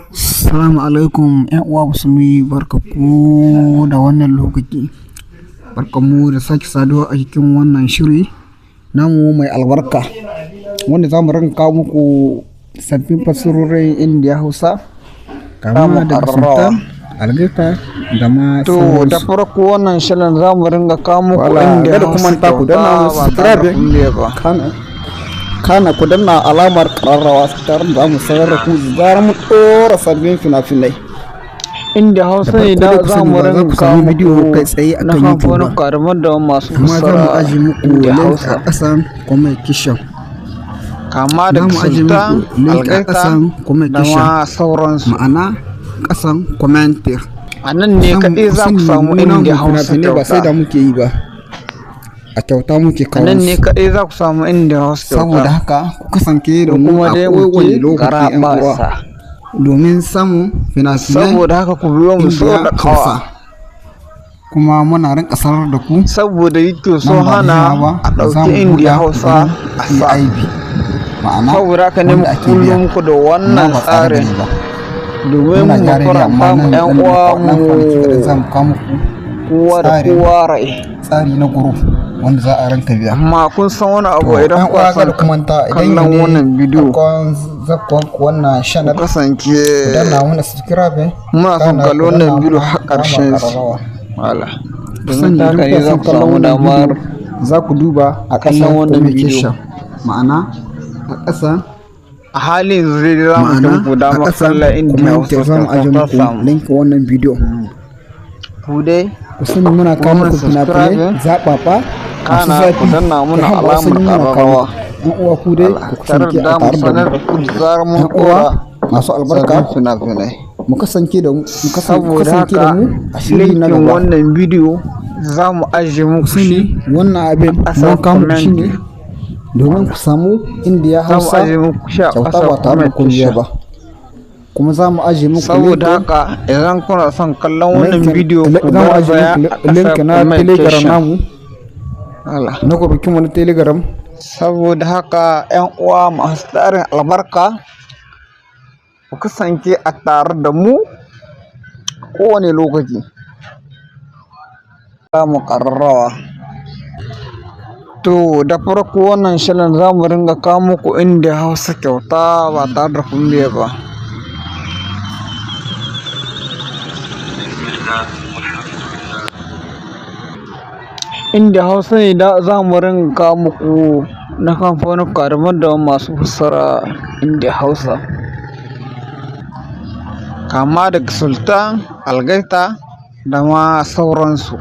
Assalamu alaikum ‘yan uwa musulmi, barkanku da wannan lokaci. Barkanmu da sake saduwa a cikin wannan shiri namu mai albarka, wanda za mu rinka kawo muku sabbin fassarorin Indiya Hausa kama daga Sultan, Algaita da ma To da farko wannan shirin za mu ringa kawo muku Indiya Hausa. Kuma ta ku danna subscribe kana ku danna alamar ƙararrawa tare da mu sanar da ku zarar mu ɗora sabbin fina-finai. Indiya Hausa ne da za mu ringa kawo bidiyo kai tsaye na akan YouTube. kamfanin karamar da masu Kuma za mu fassara aji muku Indiya link Hausa a ƙasan comment section. kama Za da mu aji Sultan, muku link a Algaita ƙasan comment da section. ma sauransu. Ma'ana ƙasan commenter. A nan ne kaɗai za ku samu Indiya Hausa ba sai da kyauta. muke yi ba. A kyauta muke A kawo nan ne su. kaɗai za ku samu Indiya Hausa Saboda kyauta. haka ku kasance da mu Kuma a dai kowane muke lokaci ‘yan uwa, garaɓasa. domin samun fina-finai Saboda haka ku biyo mu so Indiya da Hausa. kawa. Kuma muna rinka sanar da ku Saboda yake so nan ba da hana yawa a ba za ɗauki mu Indiya buɗe Hausa a sa. AIB. Ma'ana Saboda haka ne wanda ake biya. kullum ku da Amma wannan ba tsare tsarin bane ba. domin Muna mu gyara ne, amma faranta mu nan ƴan ɗan uwa kwanaki kaɗan za mu mu kawo muku kowa da tsarin kowa rai. tsari na group wanda za a ranka biya. Amma kun san wani abu To, idan ɗan ku uwa san kada ku manta idan kallon yau ne wannan bidiyo farkon zakkuwan ku wannan ku channel ku kasance danna mana subscribe. muna son kana kallon ku danna wannan bidiyo mana har ƙarshen alamar shi. ƙararrawa. Wala. Ku sani Domin ta haka idan ne kuna za son ku kallon samu wannan damar bidiyo za ku duba a kallon ƙasan wannan communication. Ma'ana a ƙasa a halin yanzu dai za mu ma'ana ku a damar ƙasan kallon Indiya comment Hausa za mu aje ta muku samu. link wannan bidiyo. Ku dai Ku sani muna kawo Kuma muku fina-finai subscribe, zaɓaɓa masu kana zafi ku danna muna kai har alamar wasanni muna kawo ƙararrawa. muku. Ɗan uwa ku dai ku tare kasance da a mu tare da sanar mu. da ku da zarar mun Ɗan uwa ɗora masu albarka sabbin fina-finai. mu kasance da mu Saboda haka a shiri na linkin gaba. wannan bidiyo za mu ajiye muku Ku sani shi wannan abin ƙasar mun kawo muku shi ne comment. domin ku samu Indiya Za mu Hausa ajiye muku shi a kyauta ƙasar ba tare da comment kun biya section. ba. Kuma za mu ajiye muku Saboda link haka idan kuna son kallon wannan link- bidiyo ku za mu ajiye garzaya muku a link ƙasar na comment telegram section. namu Allah. na gobekin wani telegram. Saboda haka 'yan uwa masu tarin albarka ku kasance a tare da mu kowane lokaci. Za mu ƙararrawa. To da farko wannan shirin za mu ringa kawo muku Indiya Hausa kyauta ba tare da kun biya ba. Indiya Hausa ne da za mu ringa kawo muku na kamfanin karamar da masu fassara Indiya Hausa. Kama daga Sultan, Algaita da ma sauransu.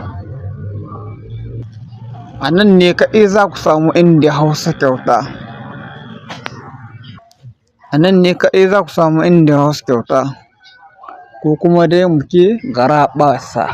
A nan ne kaɗai za ku samu Indiya Hausa kyauta. A nan ne kaɗai za ku samu Indiya Hausa kyauta. Ko kuma dai muke garaɓasa.